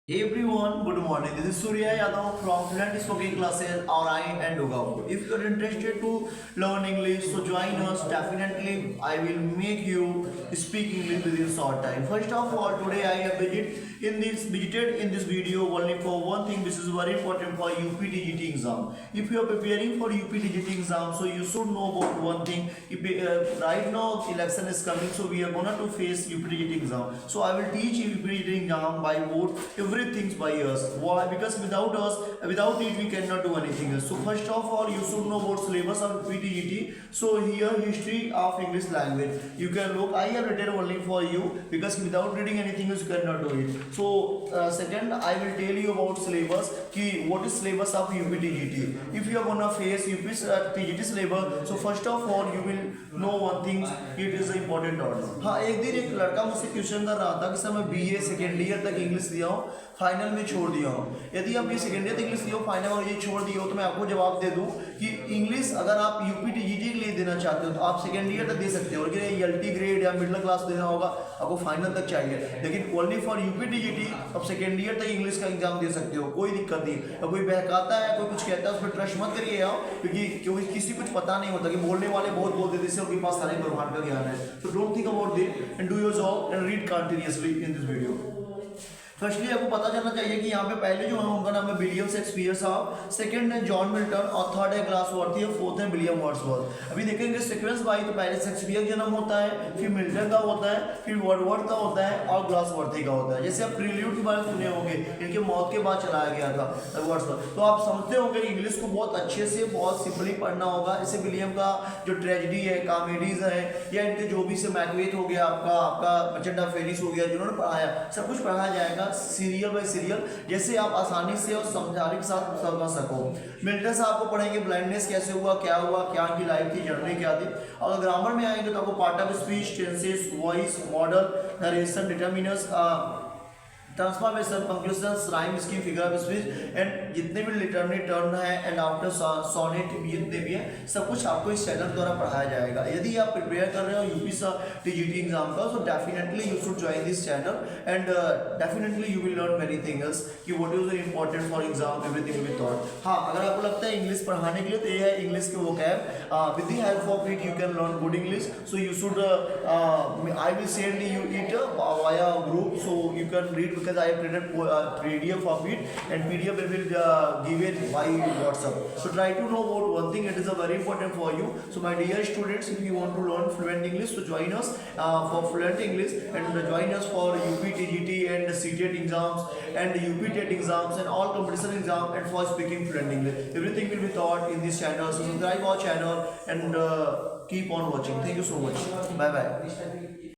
Hey everyone, good morning. This is Surya Yadav from Fluent Spoken Classes or I and Dugao. If you are interested to learn English, so join us. Definitely, I will make you speak English within short time. First of all, today I have visited in this video only for one thing. This is very important for UPTGT exam. If you are preparing for UPTGT exam, so you should know about one thing. Right now election is coming, so we are gonna to face UPTGT exam. So I will teach UPTGT exam by board everything by us. Why? Because without it we cannot do anything else. So first of all, you should know about syllabus of PTGT. So here history of English language. You can look. I have written only for you because without reading anything else you cannot do it. So second, I will tell you about syllabus. Ki what is syllabus of UPTGT? If you are gonna face UPTGT syllabus, so first of all you will know one thing. It is important order. हाँ एक दिन एक लड़का मुझसे question कर रहा था कि सर मैं BA सेकेंड ईयर तक इंग्लिश दिया हूँ, फाइनल में छोड़ दिया हूँ। यदि आप ये सेकेंड ईयर तक इंग्लिश दिए हो, फाइनल और ये छोड़ दिए हो, तो मैं आपको जवाब दे दूँ कि इंग्लिश अगर आप UPTGT के लिए देना चाहते हो तो आप सेकेंड ईयर तक दे सकते हो, लेकिन LT ग्रेड या मिडिल क्लास देना होगा, आपको फाइनल तक चाहिए। लेकिन ओनली फॉर UPTGT आप सेकेंड ईयर तक इंग्लिश का एग्जाम दे सकते हो, कोई दिक्कत नहीं। और कोई बहकाता है, कोई कुछ कहता है, उस पर ट्रस्ट मत करिए आप, क्योंकि किसी कुछ पता नहीं होता कि बोलने वाले बहुत बोल देते हैं, उनके पास सारे ब्रह्मांड का ज्ञान है। So don't think about it and do your job and read continuously in this video. Firstly आपको पता चलना चाहिए कि यहाँ पे पहले जो है उनका नाम है विलियम शेक्सपियर साहब, सेकंड है जॉन मिल्टन और थर्ड है ग्लासवर्थ, फोर्थ है विलियम वर्ड्सवर्थ। अभी देखेंगे सीक्वेंस वाइज, तो पहले शेक्सपियर जन्म होता है, फिर मिल्टन का होता है, फिर वर्डवर्थ का होता है और ग्लासवर्थ का होता है। जैसे आप प्रील्यूड के बारे में सुने होंगे, इनके मौत के बाद चलाया गया था वर्ड्सवर्थ। तो आप समझते होंगे इंग्लिश को बहुत अच्छे से बहुत सिंपली पढ़ना होगा। जैसे विलियम का जो ट्रेजिडी है, कॉमेडीज है, या इनके जो भी से मैकबेथ हो गया, आपका बचत ऑफ फेनिक्स हो गया, जिन्होंने पढ़ाया, सब कुछ पढ़ाया जाएगा सीरियल बाय सीरियल, जैसे आप आसानी से और समझाने के साथ समझ सको। मिल्टन साहब को पढ़ेंगे ब्लाइंडनेस कैसे हुआ, क्या की लाइफ थी, जर्नी क्या थी। और ग्रामर में आएंगे तो आपको part of speech, tenses, voice, model, narration, determiners, transformation, punctuations, rhyme scheme, figure of speech and जितने भी लिटररी टर्न है एंड आफ्टर सोनेट जितने भी हैं, सब कुछ आपको इस चैनल द्वारा पढ़ाया जाएगा। यदि आप प्रिपेयर कर रहे हो UPTGT एग्जाम का, so definitely you should join this channel and definitely you will learn many things कि what is important for exam, everything will be taught. हाँ, अगर आपको लगता है इंग्लिश पढ़ाने के लिए, तो ये है इंग्लिश के vocab, with the help of it you can learn good English. So you should I will send you it via group, so you can read because I have created PDF of it and PDF will give it by WhatsApp. So try to know about one thing, it is a very important for you. So my dear students, if you want to learn fluent English, so join us for fluent English and join us for UPTGT and CTET exams and UPTET exams and all competition exams and for speaking fluent English. Everything will be taught in this channel. So subscribe our channel and keep on watching. Thank you so much. Bye bye.